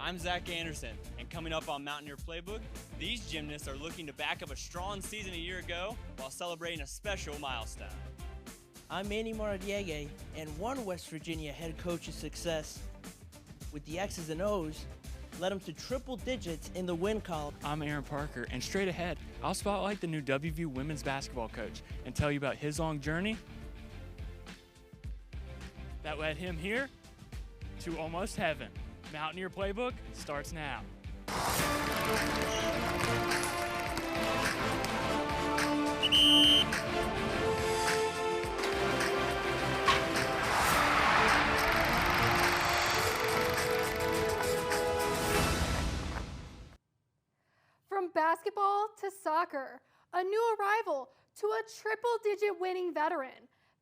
I'm Zach Anderson, and coming up on Mountaineer Playbook, these gymnasts are looking to back up a strong season a year ago while celebrating a special milestone. I'm Manny Maradiaga, and one West Virginia head coach's success with the X's and O's led him to triple digits in the win column. I'm Aaron Parker, and straight ahead, I'll spotlight the new WVU women's basketball coach and tell you about his long journey that led him here to almost heaven. Mountaineer Playbook starts now. From basketball to soccer, a new arrival to a triple-digit winning veteran,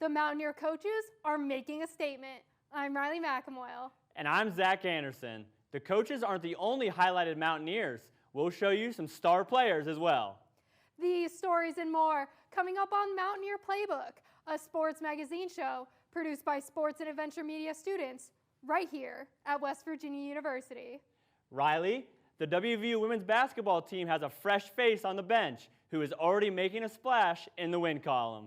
the Mountaineer coaches are making a statement. I'm Riley McAmoyle. And I'm Zach Anderson. The coaches aren't the only highlighted Mountaineers. We'll show you some star players as well. These stories and more coming up on Mountaineer Playbook, a sports magazine show produced by sports and adventure media students right here at West Virginia University. Riley, the WVU women's basketball team has a fresh face on the bench who is already making a splash in the win column.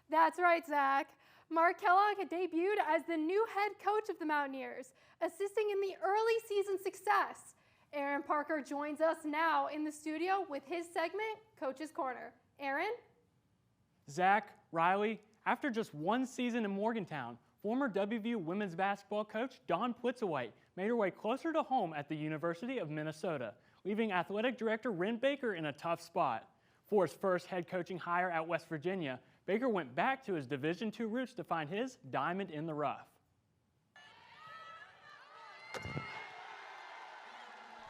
That's right, Zach. Mark Kellogg had debuted as the new head coach of the Mountaineers, assisting in the early season success. Aaron Parker joins us now in the studio with his segment, Coach's Corner. Aaron? Zach, Riley, after just one season in Morgantown, former WVU women's basketball coach Dawn Plitzawhite made her way closer to home at the University of Minnesota, leaving athletic director Ren Baker in a tough spot. For his first head coaching hire at West Virginia, Baker went back to his Division II roots to find his diamond in the rough.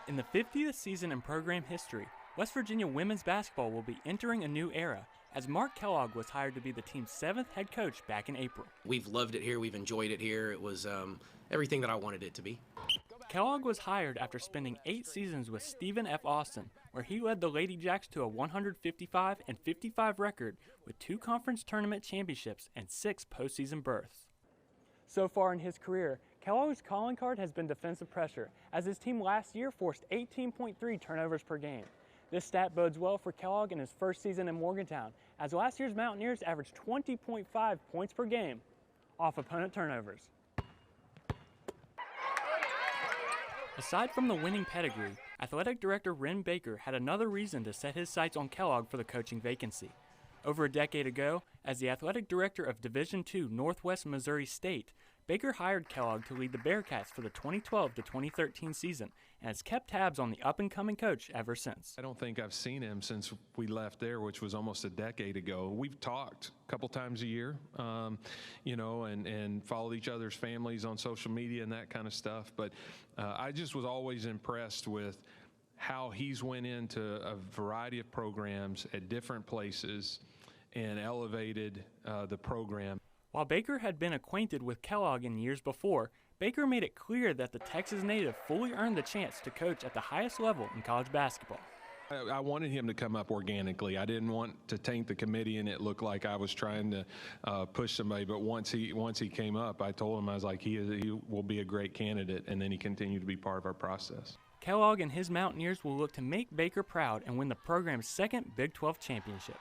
In the 50th season in program history, West Virginia women's basketball will be entering a new era, as Mark Kellogg was hired to be the team's 7th head coach back in April. We've loved it here. We've enjoyed it here. It was everything that I wanted it to be. Kellogg was hired after spending 8 seasons with Stephen F. Austin, where he led the Lady Jacks to a 155-55 record with 2 conference tournament championships and 6 postseason berths. So far in his career, Kellogg's calling card has been defensive pressure, as his team last year forced 18.3 turnovers per game. This stat bodes well for Kellogg in his first season in Morgantown, as last year's Mountaineers averaged 20.5 points per game off opponent turnovers. Aside from the winning pedigree, athletic director Ren Baker had another reason to set his sights on Kellogg for the coaching vacancy. Over a decade ago, as the athletic director of Division II Northwest Missouri State, Baker hired Kellogg to lead the Bearcats for the 2012 to 2013 season and has kept tabs on the up-and-coming coach ever since. I don't think I've seen him since we left there, which was almost a decade ago. We've talked a couple times a year, and followed each other's families on social media and that kind of stuff. But I just was always impressed with how he's went into a variety of programs at different places and elevated the program. While Baker had been acquainted with Kellogg in years before, Baker made it clear that the Texas native fully earned the chance to coach at the highest level in college basketball. I wanted him to come up organically. I didn't want to taint the committee and it looked like I was trying to push somebody. But once he came up, I told him, I was like, he will be a great candidate, and then he continued to be part of our process. Kellogg and his Mountaineers will look to make Baker proud and win the program's 2nd Big 12 championship.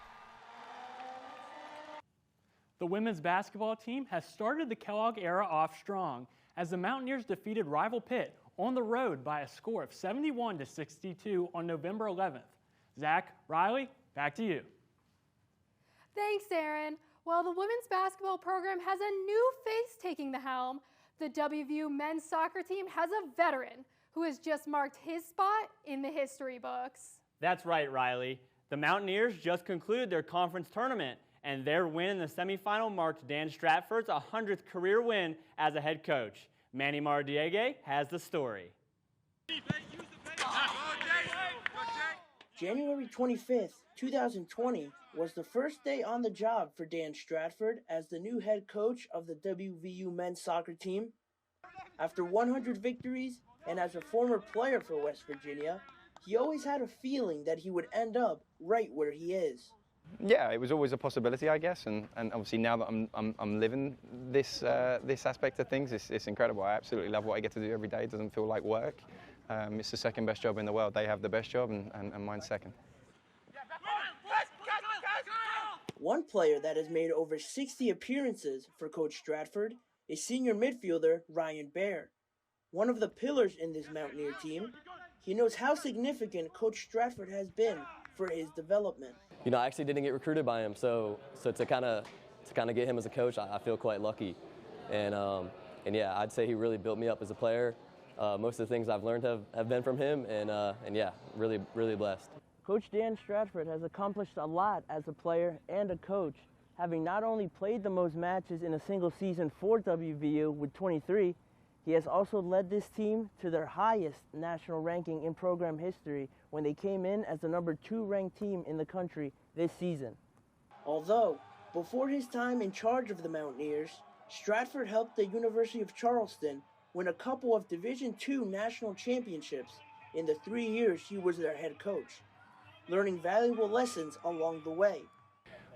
The women's basketball team has started the Kellogg era off strong, as the Mountaineers defeated rival Pitt on the road by a score of 71-62 on November 11th. Zach, Riley, back to you. Thanks, Aaron. Well, the women's basketball program has a new face taking the helm. The WVU men's soccer team has a veteran who has just marked his spot in the history books. That's right, Riley. The Mountaineers just concluded their conference tournament, and their win in the semifinal marked Dan Stratford's 100th career win as a head coach. Manny Maradiaga has the story. January 25th, 2020 was the first day on the job for Dan Stratford as the new head coach of the WVU men's soccer team. After 100 victories, and as a former player for West Virginia, he always had a feeling that he would end up right where he is. Yeah, it was always a possibility, I guess, and obviously now that I'm living this aspect of things, it's incredible. I absolutely love what I get to do every day. It doesn't feel like work. It's the second best job in the world. They have the best job, and mine's second. One player that has made over 60 appearances for Coach Stratford is senior midfielder Ryan Baer. One of the pillars in this Mountaineer team, he knows how significant Coach Stratford has been for his development. You know, I actually didn't get recruited by him, so to kind of get him as a coach, I feel quite lucky. And yeah, I'd say he really built me up as a player. Most of the things I've learned have been from him, and yeah, really, really blessed. Coach Dan Stratford has accomplished a lot as a player and a coach, having not only played the most matches in a single season for WVU with 23, he has also led this team to their highest national ranking in program history when they came in as the number 2 ranked team in the country this season. Although, before his time in charge of the Mountaineers, Stratford helped the University of Charleston win a couple of Division II national championships in the 3 years he was their head coach, learning valuable lessons along the way.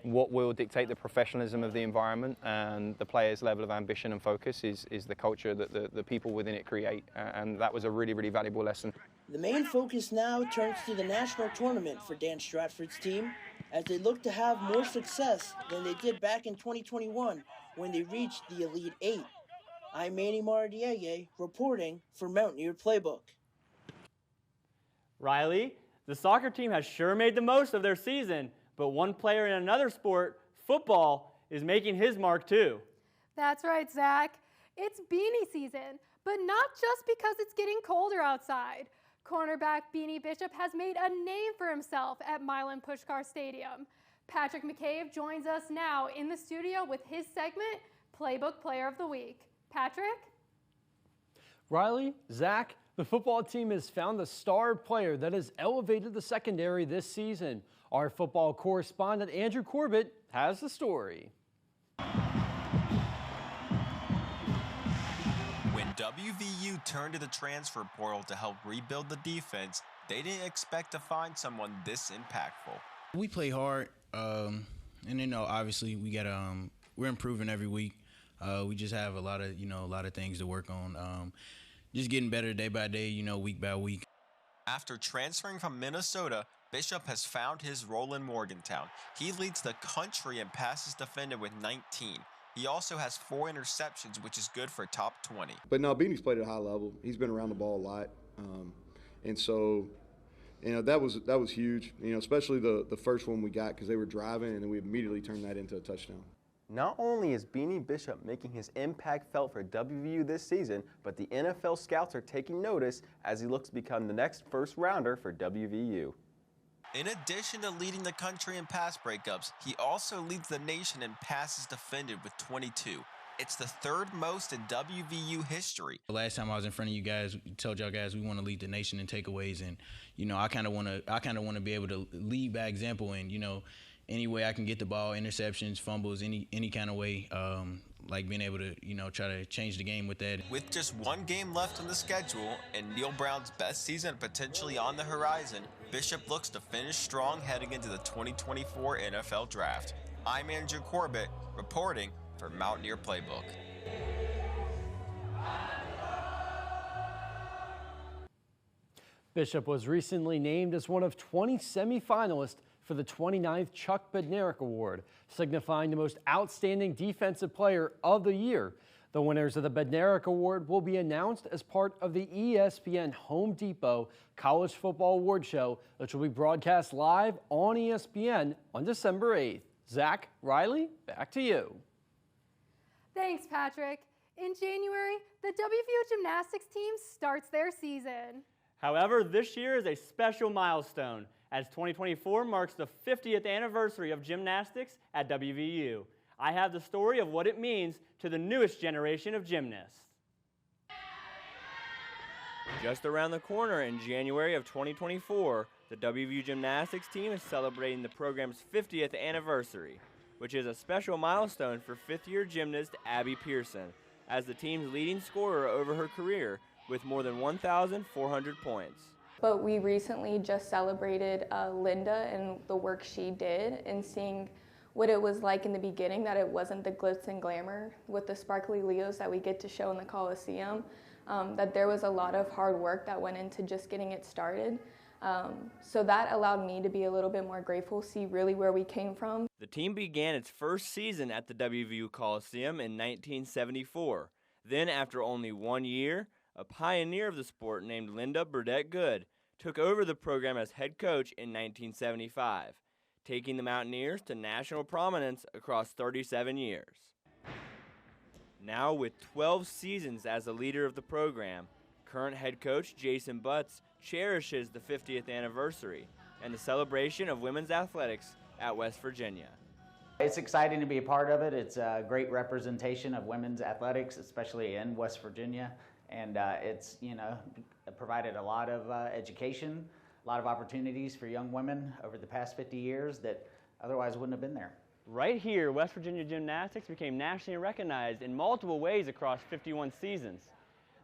What will dictate the professionalism of the environment and the players' level of ambition and focus is the culture that the people within it create, and that was a really, really valuable lesson. The main focus now turns to the national tournament for Dan Stratford's team as they look to have more success than they did back in 2021 when they reached the Elite 8. I'm Manny Maradiege reporting for Mountaineer Playbook. Riley, the soccer team has sure made the most of their season, but one player in another sport, football, is making his mark too. That's right, Zach. It's beanie season, but not just because it's getting colder outside. Cornerback Beanie Bishop has made a name for himself at Milan Puskar Stadium. Patrick McCabe joins us now in the studio with his segment, Playbook Player of the Week. Patrick? Riley, Zach, the football team has found the star player that has elevated the secondary this season. Our football correspondent Andrew Corbett has the story. When WVU turned to the transfer portal to help rebuild the defense, they didn't expect to find someone this impactful. We play hard, and you know, obviously we got we're improving every week. We just have a lot of things to work on. Just getting better day by day, week by week. After transferring from Minnesota, Bishop has found his role in Morgantown. He leads the country in passes defended with 19. He also has 4 interceptions, which is good for top 20. But no, Beanie's played at a high level. He's been around the ball a lot, and so that was huge. Especially the first one we got because they were driving, and then we immediately turned that into a touchdown. Not only is Beanie Bishop making his impact felt for WVU this season, but the NFL scouts are taking notice as he looks to become the next first rounder for WVU. In addition to leading the country in pass breakups, he also leads the nation in passes defended with 22. It's the 3rd most in WVU history. The last time I was in front of you guys, told y'all guys we want to lead the nation in takeaways, and I kind of want to be able to lead by example, and any way I can get the ball, interceptions, fumbles, any kind of way, like being able to, try to change the game with that. With just 1 game left on the schedule and Neil Brown's best season potentially on the horizon, Bishop looks to finish strong heading into the 2024 NFL Draft. I'm Andrew Corbett, reporting for Mountaineer Playbook. Bishop was recently named as one of 20 semifinalists for the 29th Chuck Bednarik Award, signifying the most outstanding defensive player of the year. The winners of the Bednarik Award will be announced as part of the ESPN Home Depot College Football Award Show, which will be broadcast live on ESPN on December 8th. Zach, Riley, back to you. Thanks, Patrick. In January, the WVU Gymnastics team starts their season. However, this year is a special milestone, as 2024 marks the 50th anniversary of gymnastics at WVU. I have the story of what it means to the newest generation of gymnasts. Just around the corner in January of 2024, the WVU Gymnastics team is celebrating the program's 50th anniversary, which is a special milestone for 5th-year gymnast Abby Pearson, as the team's leading scorer over her career with more than 1,400 points. But we recently just celebrated Linda and the work she did, and seeing what it was like in the beginning, that it wasn't the glitz and glamour with the sparkly Leos that we get to show in the Coliseum. that there was a lot of hard work that went into just getting it started. So that allowed me to be a little bit more grateful, see really where we came from. The team began its first season at the WVU Coliseum in 1974. Then, after only 1 year, a pioneer of the sport named Linda Burdett Good took over the program as head coach in 1975, taking the Mountaineers to national prominence across 37 years. Now with 12 seasons as the leader of the program, current head coach Jason Butts cherishes the 50th anniversary and the celebration of women's athletics at West Virginia. It's exciting to be a part of it. It's a great representation of women's athletics, especially in West Virginia. And it's, provided a lot of education, a lot of opportunities for young women over the past 50 years that otherwise wouldn't have been there. Right here, West Virginia Gymnastics became nationally recognized in multiple ways across 51 seasons,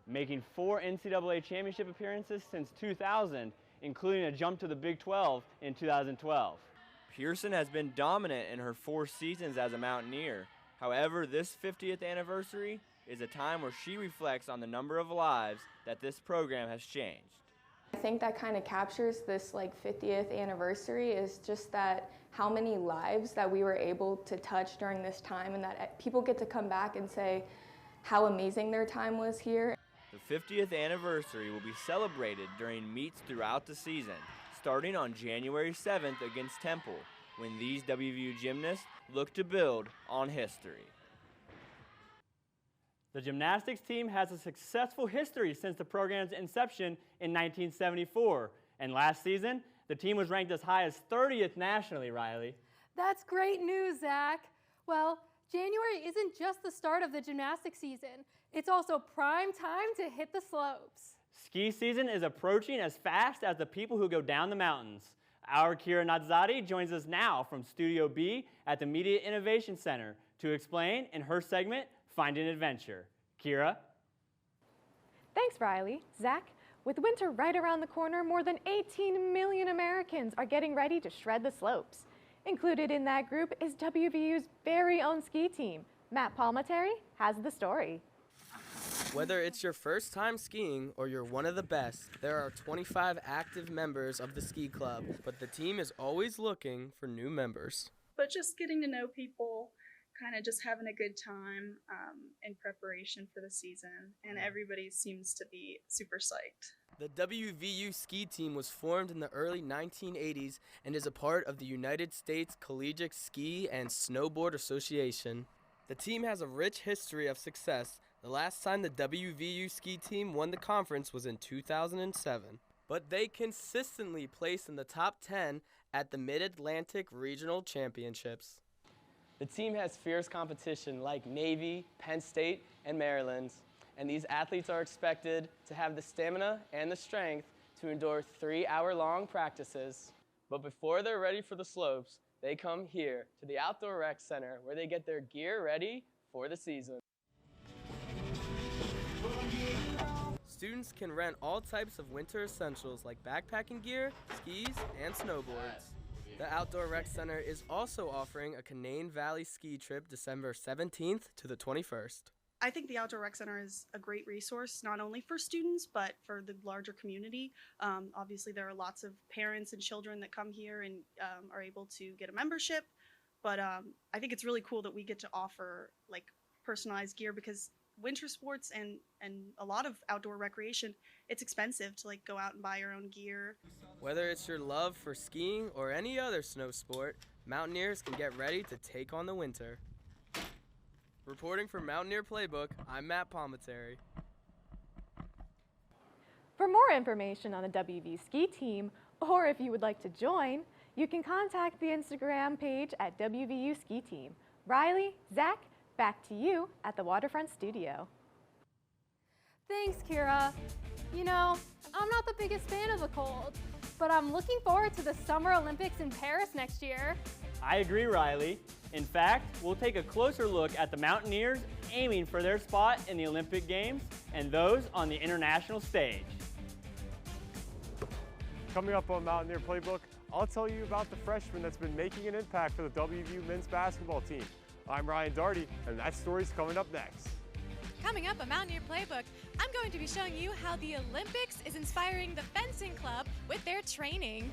making 4 NCAA championship appearances since 2000, including a jump to the Big 12 in 2012. Pearson has been dominant in her 4 seasons as a Mountaineer. However, this 50th anniversary is a time where she reflects on the number of lives that this program has changed. I think that kind of captures this 50th anniversary is just that how many lives that we were able to touch during this time, and that people get to come back and say how amazing their time was here. The 50th anniversary will be celebrated during meets throughout the season, starting on January 7th against Temple, when these WVU gymnasts look to build on history. The gymnastics team has a successful history since the program's inception in 1974, and last season, the team was ranked as high as 30th nationally, Riley. That's great news, Zach. Well, January isn't just the start of the gymnastics season. It's also prime time to hit the slopes. Ski season is approaching as fast as the people who go down the mountains. Our Kira Natzadi joins us now from Studio B at the Media Innovation Center to explain in her segment, Find an Adventure. Kira? Thanks, Riley. Zach, with winter right around the corner, more than 18 million Americans are getting ready to shred the slopes. Included in that group is WVU's very own ski team. Matt Palminteri has the story. Whether it's your first time skiing or you're one of the best, there are 25 active members of the ski club, but the team is always looking for new members. But just getting to know people, kind of just having a good time in preparation for the season, and everybody seems to be super psyched. The WVU Ski team was formed in the early 1980s and is a part of the United States Collegiate Ski and Snowboard Association. The team has a rich history of success. The last time the WVU Ski team won the conference was in 2007. But they consistently place in the top 10 at the Mid-Atlantic Regional Championships. The team has fierce competition like Navy, Penn State, and Maryland's, and these athletes are expected to have the stamina and the strength to endure 3-hour-long practices. But before they're ready for the slopes, they come here to the Outdoor Rec Center where they get their gear ready for the season. Students can rent all types of winter essentials like backpacking gear, skis, and snowboards. The Outdoor Rec Center is also offering a Canaan Valley ski trip December 17th to the 21st. I think the Outdoor Rec Center is a great resource, not only for students, but for the larger community. Obviously, there are lots of parents and children that come here and are able to get a membership. But I think it's really cool that we get to offer personalized gear, because winter sports and a lot of outdoor recreation, it's expensive to go out and buy your own gear. Whether it's your love for skiing or any other snow sport, Mountaineers can get ready to take on the winter. Reporting for Mountaineer Playbook, I'm Matt Palminteri. For more information on the WVU Ski team, or if you would like to join, you can contact the Instagram page at WVU Ski Team. Riley, Zach, back to you at the Waterfront Studio. Thanks, Kira. You know, I'm not the biggest fan of the cold, but I'm looking forward to the Summer Olympics in Paris next year. I agree, Riley. In fact, we'll take a closer look at the Mountaineers aiming for their spot in the Olympic Games and those on the international stage. Coming up on Mountaineer Playbook, I'll tell you about the freshman that's been making an impact for the WVU men's basketball team. I'm Ryan Darty, and that story's coming up next. Coming up on Mountaineer Playbook, I'm going to be showing you how the Olympics is inspiring the fencing club with their training.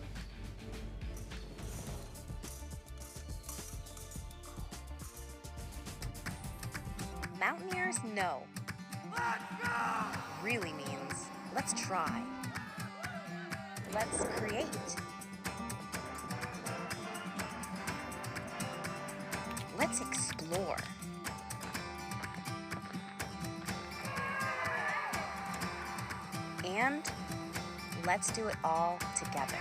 Mountaineers know. Let's go! Really means let's try. Let's create. Let's explore. And let's do it all together.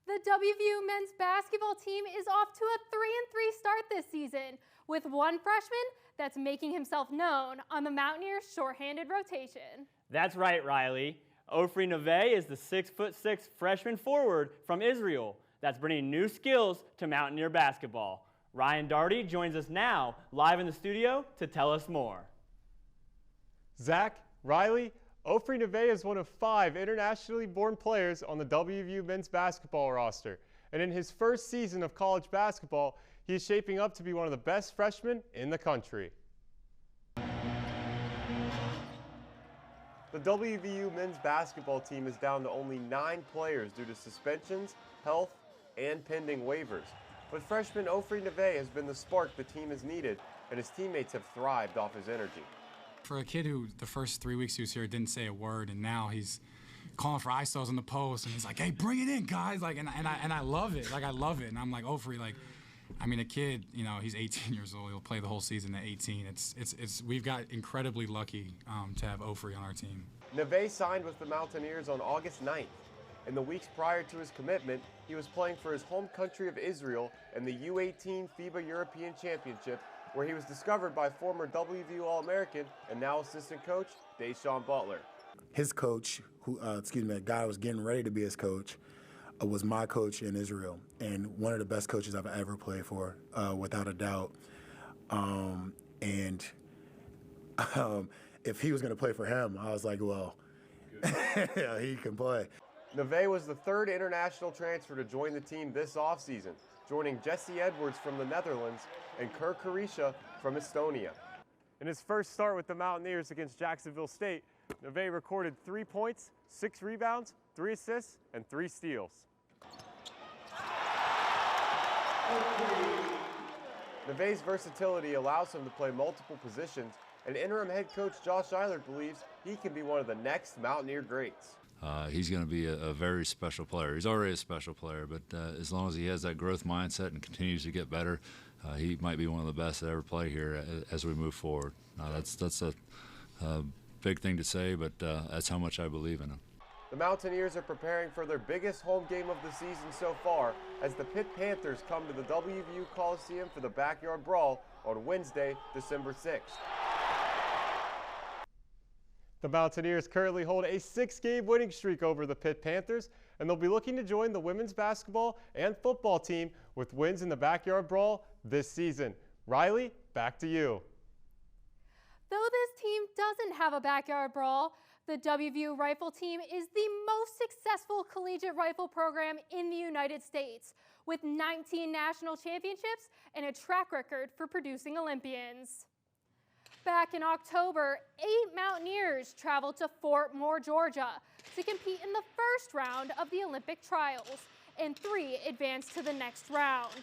The WVU men's basketball team is off to a 3-3 start this season, with one freshman that's making himself known on the Mountaineers' shorthanded rotation. That's right, Riley. Ofri Neve is the 6'6" freshman forward from Israel that's bringing new skills to Mountaineer basketball. Ryan Darty joins us now, live in the studio, to tell us more. Zach, Riley, Ofri Neve is one of 5 internationally born players on the WVU men's basketball roster. And in his first season of college basketball, he is shaping up to be one of the best freshmen in the country. The WVU men's basketball team is down to only 9 players due to suspensions, health, and pending waivers. But freshman Ofri Neve has been the spark the team has needed, and his teammates have thrived off his energy. For a kid who the first 3 weeks he was here didn't say a word, and now he's calling for ISOs on the post, and he's like, "Hey, bring it in, guys!" Like, and I love it. Like, I love it, and I'm like, Ofri, like, I mean, a kid, you know, he's 18 years old. He'll play the whole season at 18. We've got incredibly lucky to have Ofri on our team. Neve signed with the Mountaineers on August 9th. In the weeks prior to his commitment, he was playing for his home country of Israel in the U18 FIBA European Championship, where he was discovered by former WVU All-American and now assistant coach Deshaun Butler. His coach, the guy who was getting ready to be his coach, was my coach in Israel, and one of the best coaches I've ever played for, without a doubt. If he was going to play for him, I was like, well, yeah, he can play. Neve was the 3rd international transfer to join the team this offseason, joining Jesse Edwards from the Netherlands and Kerr Karisha from Estonia. In his first start with the Mountaineers against Jacksonville State, Neve recorded 3 points, 6 rebounds, 3 assists, and 3 steals. Neve's versatility allows him to play multiple positions, and interim head coach Josh Eilert believes he can be one of the next Mountaineer greats. He's going to be a very special player. He's already a special player, but as long as he has that growth mindset and continues to get better, he might be one of the best that ever play here as we move forward. That's a big thing to say, but that's how much I believe in him. The Mountaineers are preparing for their biggest home game of the season so far as the Pitt Panthers come to the WVU Coliseum for the Backyard Brawl on Wednesday, December 6th. The Mountaineers currently hold a 6-game winning streak over the Pitt Panthers, and they'll be looking to join the women's basketball and football team with wins in the Backyard Brawl this season. Riley, back to you. Though this team doesn't have a backyard brawl, the WVU rifle team is the most successful collegiate rifle program in the United States, with 19 national championships and a track record for producing Olympians. Back in October, 8 Mountaineers traveled to Fort Moore, Georgia to compete in the first round of the Olympic trials, and 3 advanced to the next round.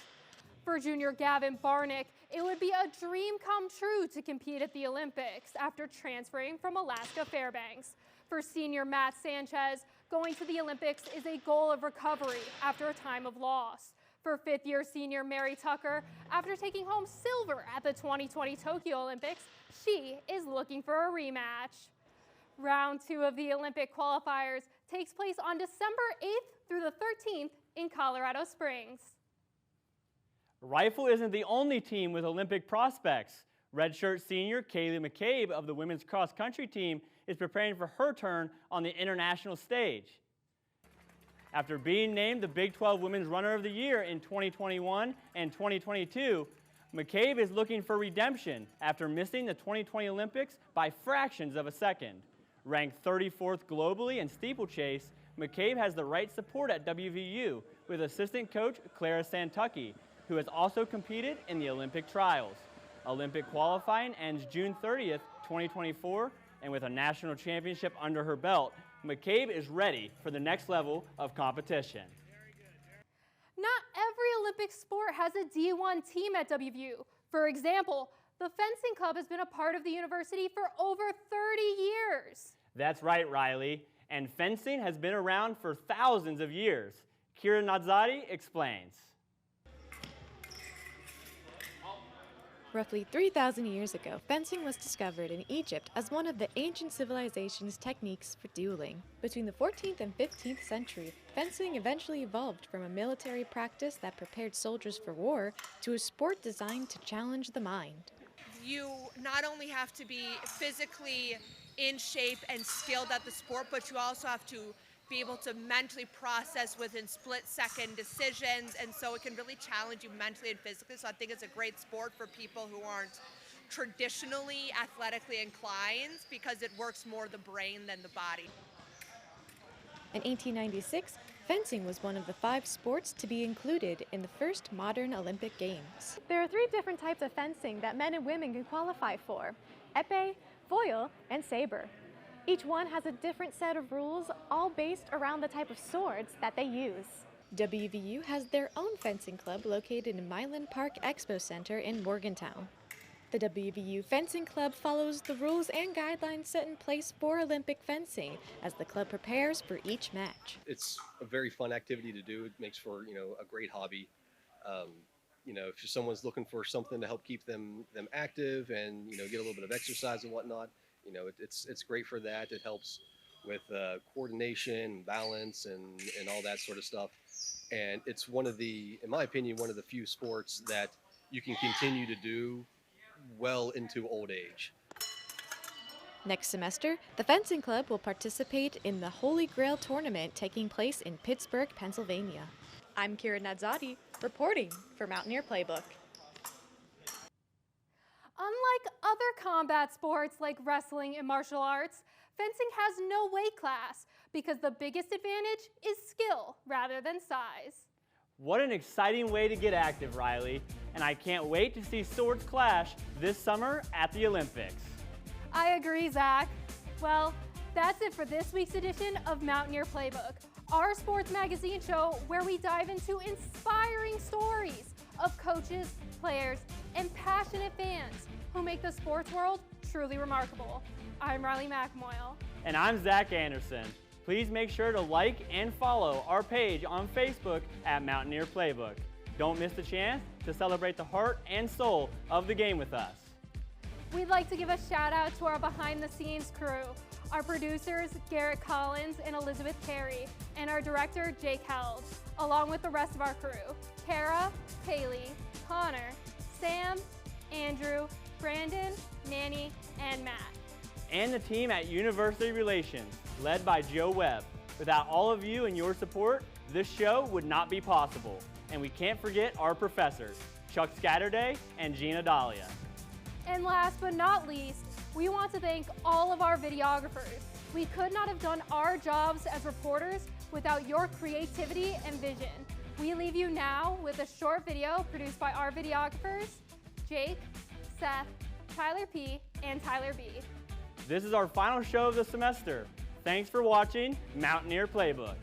For junior Gavin Barnick, it would be a dream come true to compete at the Olympics after transferring from Alaska Fairbanks. For senior Matt Sanchez, going to the Olympics is a goal of recovery after a time of loss. For 5th-year senior Mary Tucker, after taking home silver at the 2020 Tokyo Olympics, she is looking for a rematch. Round 2 of the Olympic qualifiers takes place on December 8th through the 13th in Colorado Springs. Rifle isn't the only team with Olympic prospects. Redshirt senior Kaylee McCabe of the women's cross-country team is preparing for her turn on the international stage. After being named the Big 12 Women's Runner of the Year in 2021 and 2022, McCabe is looking for redemption after missing the 2020 Olympics by fractions of a second. Ranked 34th globally in steeplechase, McCabe has the right support at WVU with assistant coach Clara Santucci, who has also competed in the Olympic trials. Olympic qualifying ends June 30th, 2024, and with a national championship under her belt, McCabe is ready for the next level of competition. Not every Olympic sport has a D1 team at WVU. For example, the fencing club has been a part of the university for over 30 years. That's right, Riley. And fencing has been around for thousands of years. Kira Nadzadi explains. Roughly 3,000 years ago, fencing was discovered in Egypt as one of the ancient civilization's techniques for dueling. Between the 14th and 15th century, fencing eventually evolved from a military practice that prepared soldiers for war to a sport designed to challenge the mind. You not only have to be physically in shape and skilled at the sport, but you also have to be able to mentally process within split-second decisions, and so it can really challenge you mentally and physically. So I think it's a great sport for people who aren't traditionally athletically inclined, because it works more the brain than the body. In 1896, fencing was one of the 5 sports to be included in the first modern Olympic Games. There are 3 different types of fencing that men and women can qualify for: épée, foil, and saber. Each one has a different set of rules, all based around the type of swords that they use. WVU has their own fencing club located in Milan Park Expo Center in Morgantown. The WVU Fencing Club follows the rules and guidelines set in place for Olympic fencing as the club prepares for each match. It's a very fun activity to do. It makes for, a great hobby. If someone's looking for something to help keep them active and, get a little bit of exercise and whatnot, it's great for that. It helps with coordination, balance, and all that sort of stuff. And it's in my opinion, one of the few sports that you can continue to do well into old age. Next semester, the fencing club will participate in the Holy Grail tournament taking place in Pittsburgh, Pennsylvania. I'm Kira Nadzadi, reporting for Mountaineer Playbook. Unlike other combat sports like wrestling and martial arts, fencing has no weight class because the biggest advantage is skill rather than size. What an exciting way to get active, Riley. And I can't wait to see swords clash this summer at the Olympics. I agree, Zach. Well, that's it for this week's edition of Mountaineer Playbook, our sports magazine show where we dive into inspiring stories of coaches, players, and passionate fans who make the sports world truly remarkable. I'm Riley McMoyle. And I'm Zach Anderson. Please make sure to like and follow our page on Facebook at Mountaineer Playbook. Don't miss the chance to celebrate the heart and soul of the game with us. We'd like to give a shout out to our behind-the-scenes crew, our producers Garrett Collins and Elizabeth Carey, and our director Jake Held, along with the rest of our crew, Kara, Kaylee, Connor, Sam, Andrew, Brandon, Manny, and Matt. And the team at University Relations, led by Joe Webb. Without all of you and your support, this show would not be possible. And we can't forget our professors, Chuck Scatterday and Gina Dahlia. And last but not least, we want to thank all of our videographers. We could not have done our jobs as reporters without your creativity and vision. We leave you now with a short video produced by our videographers, Jake, Seth, Tyler P, and Tyler B. This is our final show of the semester. Thanks for watching Mountaineer Playbook.